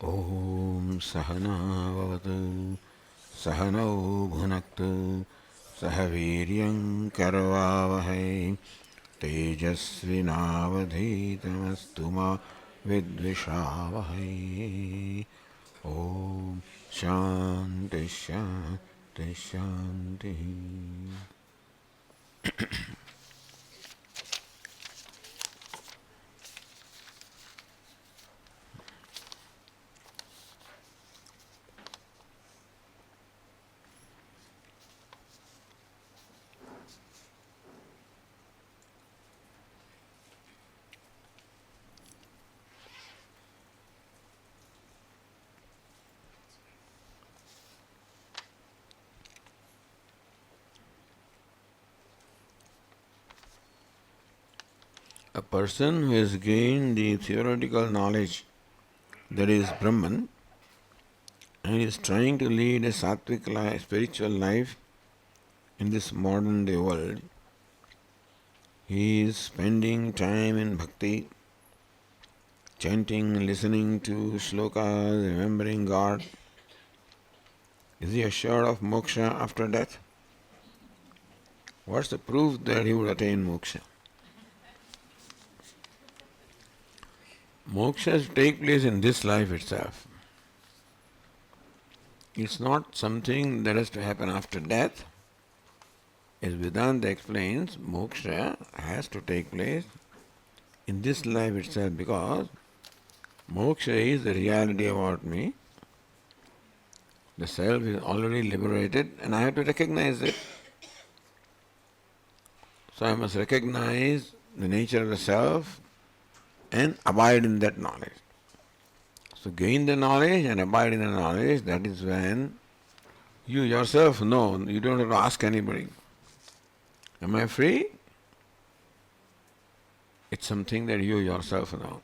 Om Sahana Vavatu Sahanau Bhunaktu Sahaviryam Karavavahai Tejasvinavadhitamastu ma Vidvishavahai. Om Shanti Shanti Shanti. A person who has gained the theoretical knowledge that is Brahman and is trying to lead a sattvic life, spiritual life in this modern day world, he is spending time in bhakti, chanting, listening to shlokas, remembering God. Is he assured of moksha after death? What's the proof that he would attain moksha? Moksha has to take place in this life itself. It's not something that has to happen after death. As Vedanta explains, moksha has to take place in this life itself because moksha is the reality about me. The self is already liberated and I have to recognize it. So I must recognize the nature of the self and abide in that knowledge. So gain the knowledge and abide in the knowledge, that is when you yourself know, you don't have to ask anybody. Am I free? It's something that you yourself know.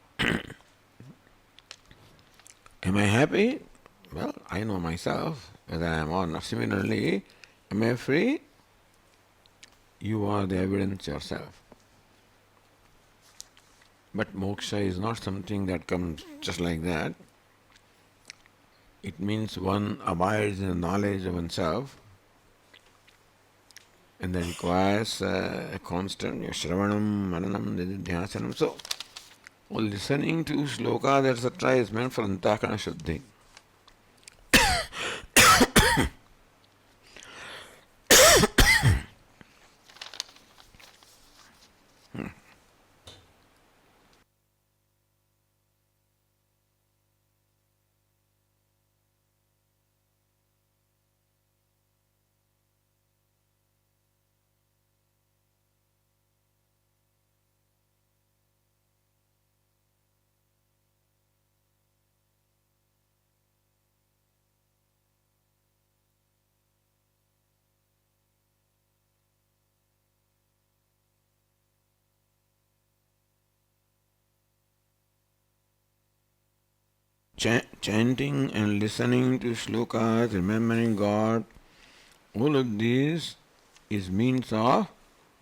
Am I happy? Well, I know myself, whether I am or not. Similarly, am I free? You are the evidence yourself. But moksha is not something that comes just like that. It means one abides in the knowledge of oneself and that requires a constant shravanam, mananam, nididhyasanam. So, listening to shlokas, etc. is meant for antakana shuddhi. Chanting and listening to shlokas, remembering God, all of these is means of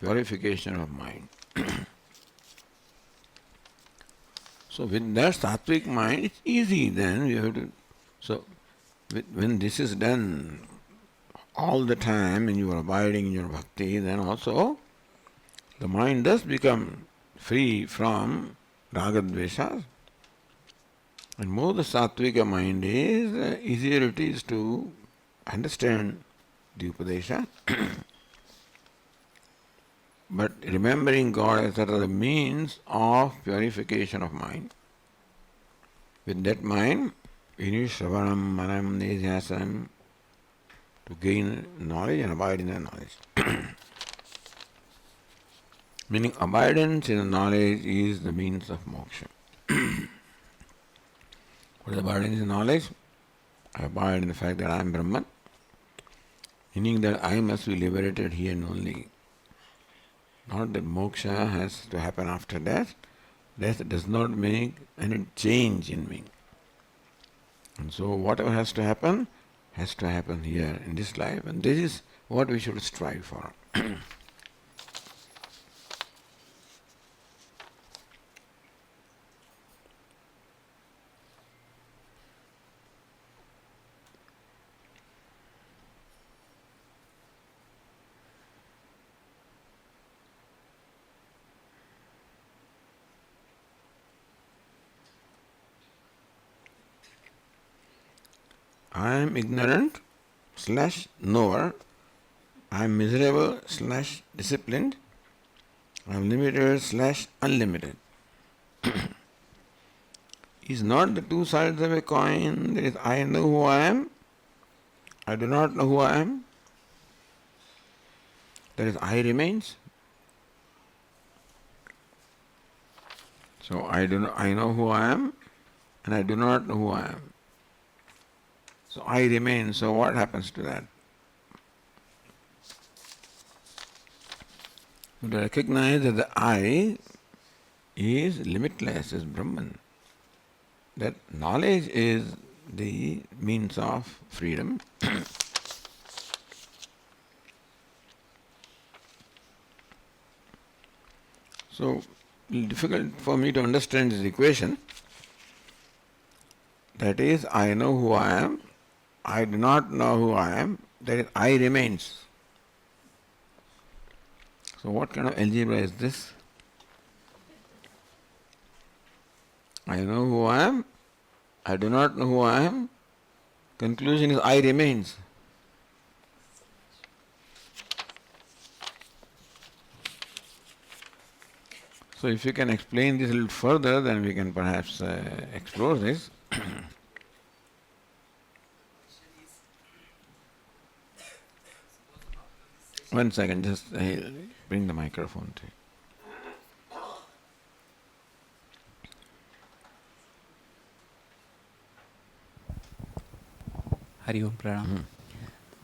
purification of mind. So with that sattvic mind, it's easy then. You have to. So when this is done all the time and you are abiding in your bhakti, then also the mind does become free from ragadveshas. And more the sattvika mind is, easier it is to understand the Upadesha. But remembering God as the means of purification of mind. With that mind, you need Shravanam, Manam, Nidhyasam to gain knowledge and abide in that knowledge. Meaning abidance in the knowledge is the means of moksha. What is abidance in knowledge? I abide in the fact that I am Brahman, meaning that I must be liberated here and only. Not that moksha has to happen after death. Death does not make any change in me. And so whatever has to happen here in this life. And this is what we should strive for. I am ignorant slash knower. I am miserable slash disciplined. I am limited slash unlimited. Is not the two sides of a coin. That is, I know who I am. I do not know who I am. That is, I remains. So I know who I am, and I do not know who I am. So I remain. So what happens to that? You recognize that the I is limitless, is Brahman. That knowledge is the means of freedom. So, difficult for me to understand this equation. That is, I know who I am, I do not know who I am, that is, I remains. So, what kind of algebra is this? I know who I am, I do not know who I am, conclusion is I remains. So if you can explain this a little further, then we can perhaps explore this. One second, just bring the microphone to you. Hari Om Pranam.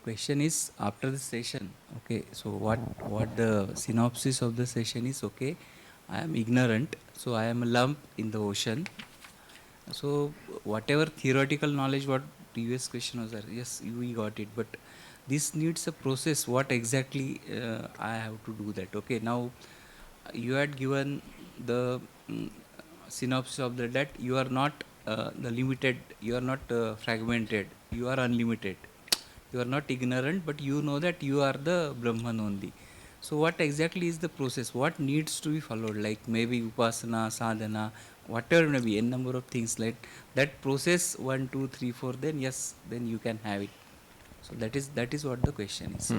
Question is, after the session, okay, so what the synopsis of the session is, okay, I am ignorant, so I am a lump in the ocean. So whatever theoretical knowledge, what previous question was there, yes, we got it, but this needs a process. What exactly I have to do that? Okay, now you had given the synopsis of that you are not the limited, you are not fragmented, you are unlimited. You are not ignorant, but you know that you are the Brahman only. So what exactly is the process? What needs to be followed? Like maybe upasana, sadhana, whatever may be, n number of things like that process 1, 2, 3, 4. Then yes, then you can have it. So that is what the question is.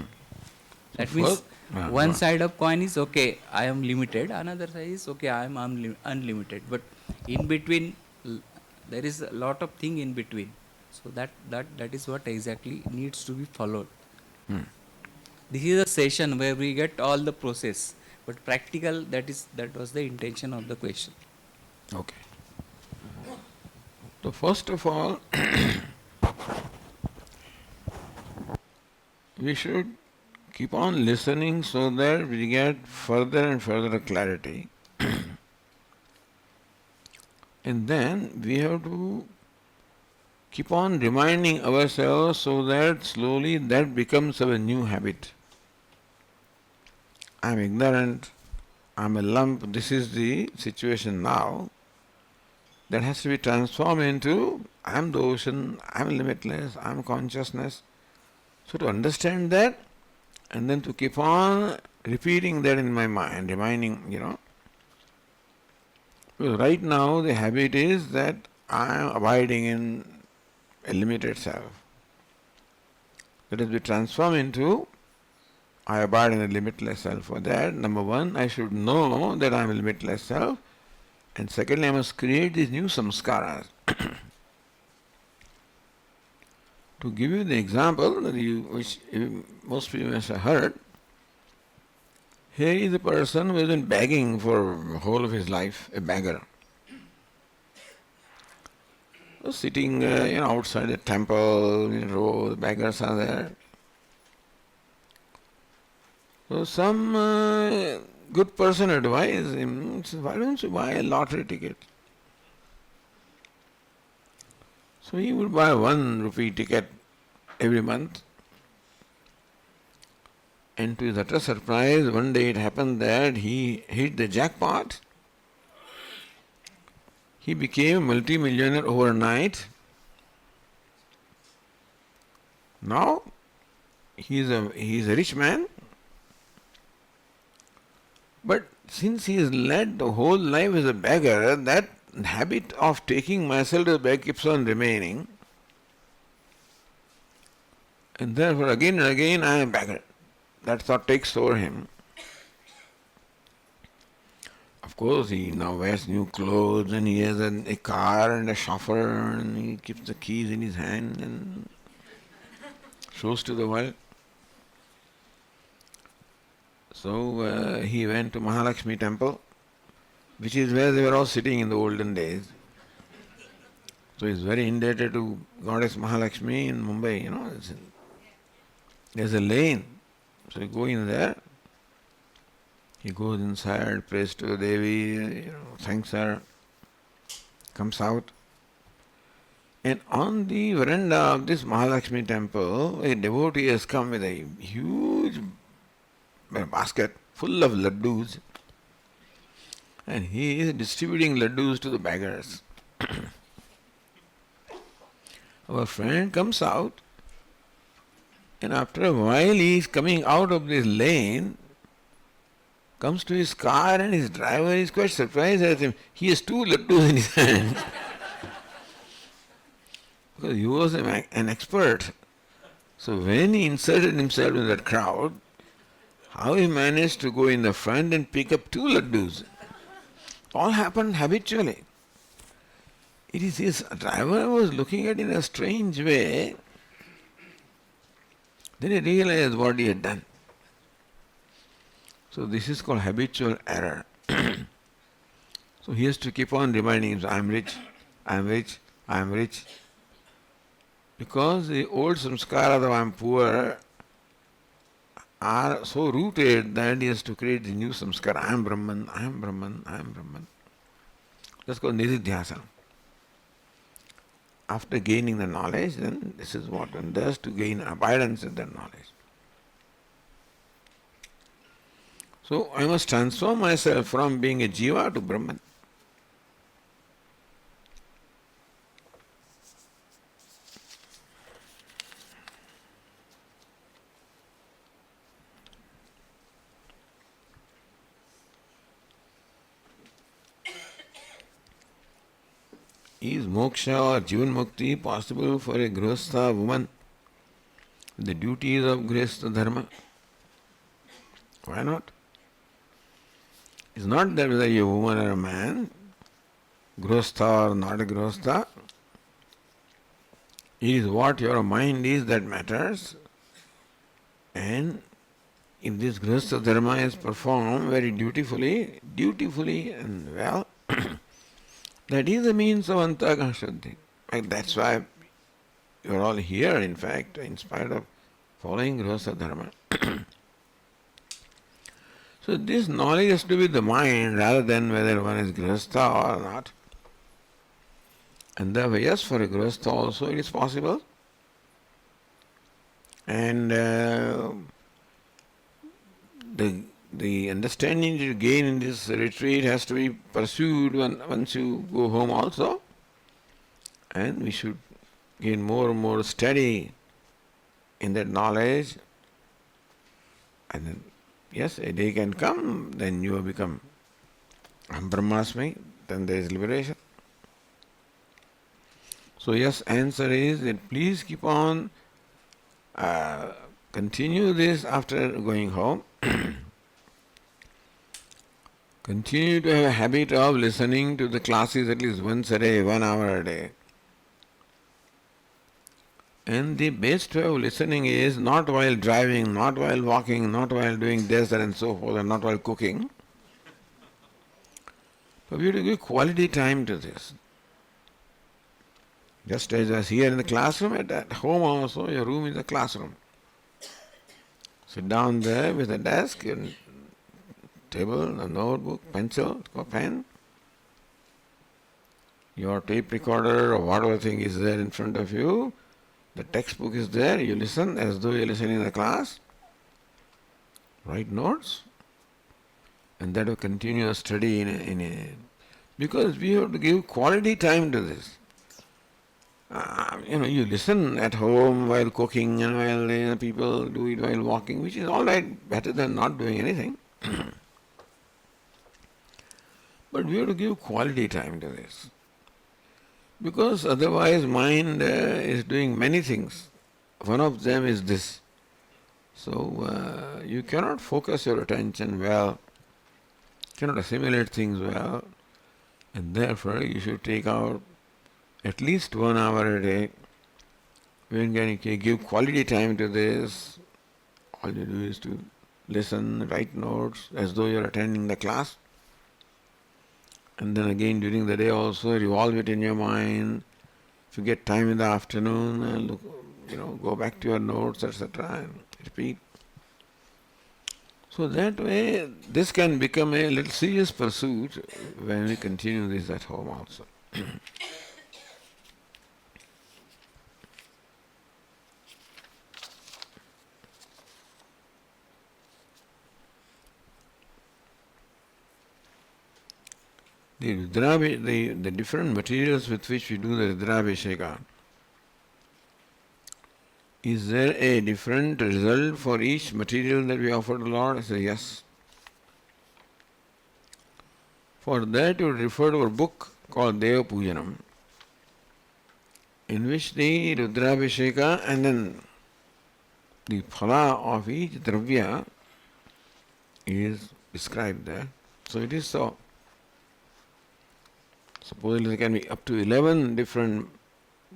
That means one side of coin is okay, I am limited. Another side is okay, I am unlimited. But in between, there is a lot of thing in between. So that is what exactly needs to be followed. This is a session where we get all the process, but practical, that was the intention of the question. Okay. So first of all, we should keep on listening so that we get further and further clarity. And then we have to keep on reminding ourselves so that slowly that becomes our new habit. I am ignorant, I am a lump, this is the situation now. That has to be transformed into I am the ocean, I am limitless, I am consciousness. So to understand that and then to keep on repeating that in my mind, reminding, Because right now the habit is that I am abiding in a limited self. Let us be transformed into I abide in a limitless self. For that, number one, I should know that I am a limitless self. And secondly, I must create these new samskaras. To give you the example, which most people must have heard, here is a person who has been begging for the whole of his life, a beggar. Sitting outside the temple, in a row, the beggars are there. So some good person advised him, why don't you buy a lottery ticket? So he would buy 1 rupee ticket every month. And to his utter surprise, one day it happened that he hit the jackpot. He became a multi-millionaire overnight. Now he is a rich man. But since he has led the whole life as a beggar, that habit of taking myself as a beggar keeps on remaining. And therefore again and again I am beggar. That thought takes over him. Of course, he now wears new clothes and he has a car and a chauffeur and he keeps the keys in his hand and shows to the world. So he went to Mahalakshmi temple, which is where they were all sitting in the olden days. So he's very indebted to Goddess Mahalakshmi in Mumbai, There's a lane. So you go in there, he goes inside, prays to the Devi, thanks her, comes out. And on the veranda of this Mahalakshmi temple, a devotee has come with a huge basket full of laddus, and he is distributing laddus to the beggars. Our friend comes out, and after a while he is coming out of this lane, comes to his car, and his driver is quite surprised at him. He has 2 laddus in his hand. Because he was an expert. So when he inserted himself in that crowd, how he managed to go in the front and pick up 2 laddus. All happened habitually. It is his driver was looking at it in a strange way. Then he realized what he had done. So this is called habitual error. So he has to keep on reminding himself, I am rich, I am rich, I am rich. Because the old samskara of I am poor are so rooted that he has to create the new samskara. I am Brahman, I am Brahman, I am Brahman. That's called nididhyasa. After gaining the knowledge, then this is what one does to gain abidance in that knowledge. So I must transform myself from being a jiva to Brahman. Is moksha or jivan mukti possible for a grihastha woman? The duties of grihastha dharma? Why not? It's not that whether you're a woman or a man, grihastha or not a grihastha. It is what your mind is that matters. And if this grihastha dharma is performed very dutifully and well, that is the means of antagana shuddhi. That's why you're all here, in fact, in spite of following grihastha dharma. So this knowledge has to be the mind rather than whether one is grihastha or not. And therefore, yes, for a grihastha also it is possible. And the understanding you gain in this retreat has to be pursued once you go home also. And we should gain more and more steady in that knowledge. And then, yes, a day can come, then you have become Brahmasmi, then there is liberation. So yes, answer is that please keep on, continue this after going home. Continue to have a habit of listening to the classes at least once a day, 1 hour a day. And the best way of listening is not while driving, not while walking, not while doing this and so forth, and not while cooking. But we have to give quality time to this. Just as I was here in the classroom, at home also, your room is a classroom. Sit down there with a desk and table, a notebook, pencil, or pen. Your tape recorder or whatever thing is there in front of you. The textbook is there. You listen as though you're listening in the class. Write notes. And that will continue a study because we have to give quality time to this. You listen at home while cooking and while people do it while walking, which is all right, better than not doing anything. But we have to give quality time to this. Because otherwise mind is doing many things one of them is this. So you cannot focus your attention well, cannot assimilate things well, and therefore you should take out at least 1 hour a day. When can you give quality time to this? All you do is to listen, write notes as though you are attending the class. And then again during the day also revolve it in your mind. If you get time in the afternoon, go back to your notes, etc., and repeat. So that way, this can become a little serious pursuit when we continue this at home also. The different materials with which we do the Rudrabhisheka, is there a different result for each material that we offer to the Lord? I say yes. For that you would refer to a book called Deva Pujanam, in which the Rudrabhisheka and then the phala of each dravya is described there. So it is so. Supposedly there can be up to 11 different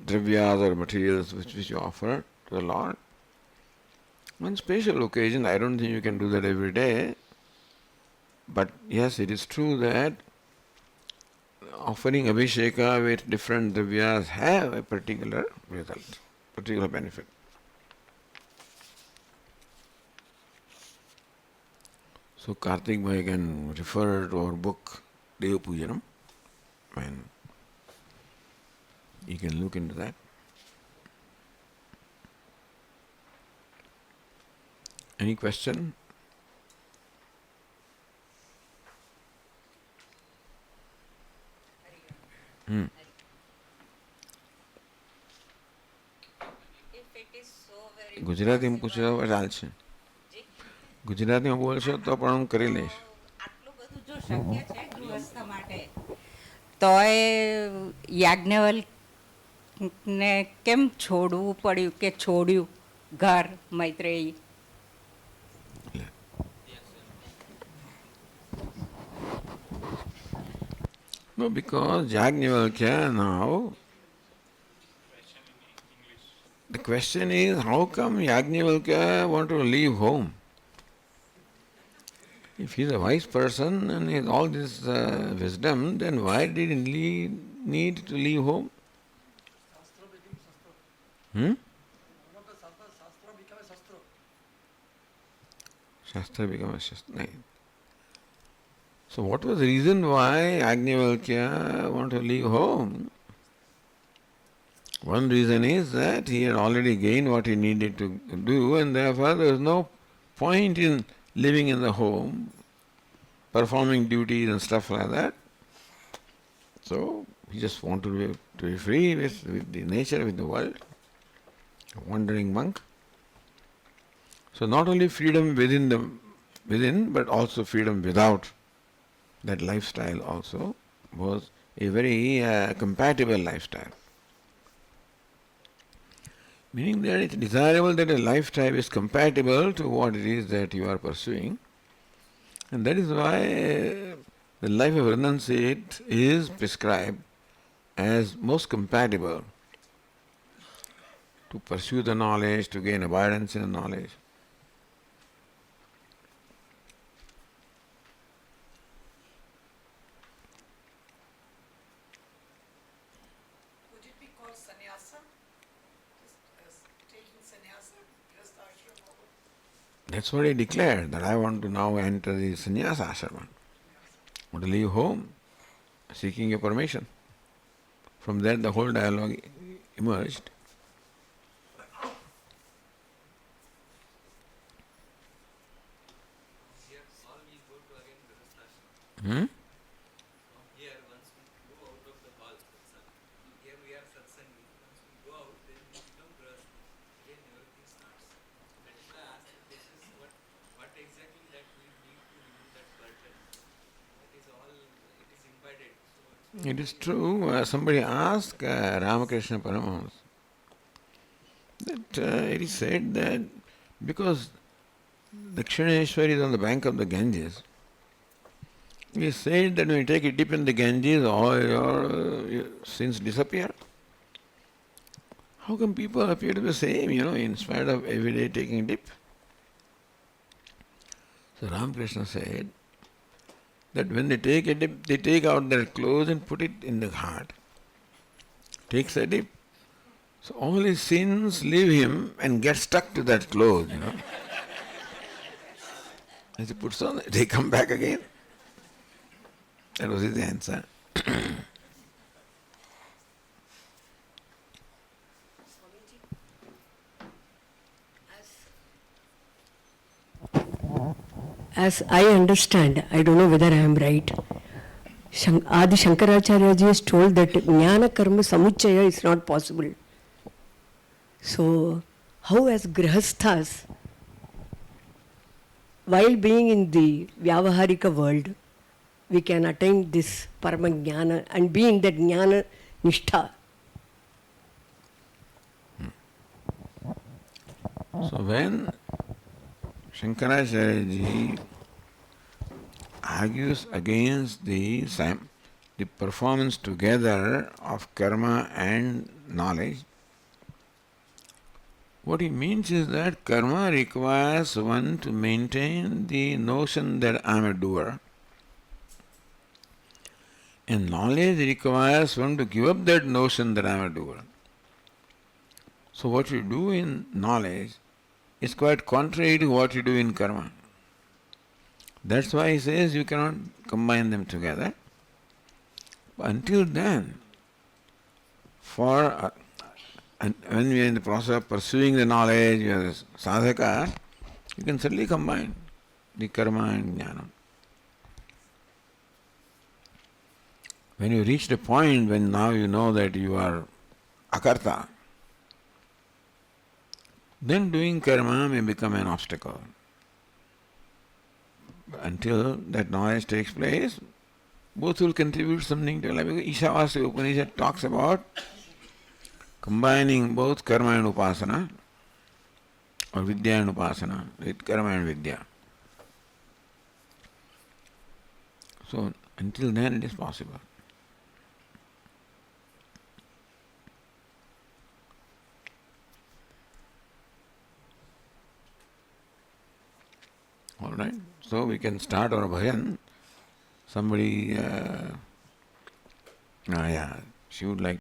dravyas or materials which you offer to the Lord. On special occasion, I don't think you can do that every day. But yes, it is true that offering Abhisheka with different dravyas have a particular result, particular benefit. So Karthik Bhai can refer to our book Deva Pujanam, and you can look into that. Any question? ગુજરાતીમાં પૂછો ચાલશે. ગુજરાતીમાં બોલશો તો પણ હું કરી લઈશ. આટલું બધું જો શક્ય છે ગૃહસ્થ માટે તોય યાજ્ઞવલ્કને કેમ છોડવું પડ્યું કે છોડ્યું ઘર Maitreyi? No, because Yajnavalkya now, the question is, how come Yajnavalkya want to leave home? If he is a wise person and he has all this wisdom, then why did he need to leave home? Shastra become a Shastra. So what was the reason why Yajnavalkya want to leave home? One reason is that he had already gained what he needed to do, and therefore there was no point in living in the home, performing duties and stuff like that. So he just wanted to be free with the nature, with the world, a wandering monk. So not only freedom within, but also freedom without. That lifestyle also was a very compatible lifestyle. Meaning that it's desirable that a lifestyle is compatible to what it is that you are pursuing. And that is why the life of renunciate is prescribed as most compatible to pursue the knowledge, to gain abundance in the knowledge. That's what he declared, that I want to now enter the sannyasa ashrama. I want to leave home, seeking your permission. From there the whole dialogue emerged. Hmm? It is true. Somebody asked Ramakrishna Paramahamsa That it is said that because Dakshineshwar is on the bank of the Ganges, it is said that when you take a dip in the Ganges, all your sins disappear. How come people appear to be the same, in spite of every day taking a dip? So Ramakrishna said that when they take a dip, they take out their clothes and put it in the heart. Takes a dip. So all his sins leave him and get stuck to that clothes. As he puts on, they come back again. That was his answer. As I understand, I don't know whether I am right. Adi Shankaracharya ji has told that jnana karma samuchaya is not possible. So, how as grihasthas, while being in the vyavaharika world, we can attain this parama jnana and being that jnana nishtha? So when Shankaracharya ji argues against the performance together of karma and knowledge, what he means is that karma requires one to maintain the notion that I am a doer, and knowledge requires one to give up that notion that I am a doer. So what you do in knowledge is quite contrary to what you do in karma. That's why he says you cannot combine them together. But until then, and when we are in the process of pursuing the knowledge, you are a sadhaka, you can certainly combine the karma and jnana. When you reach the point when now you know that you are akarta, then doing karma may become an obstacle. But until that knowledge takes place, both will contribute something to life. Because Ishavasya Upanishad talks about combining both karma and upasana, or vidya and upasana, with karma and vidya. So until then it is possible. All right, so we can start our bhajan. Somebody, she would like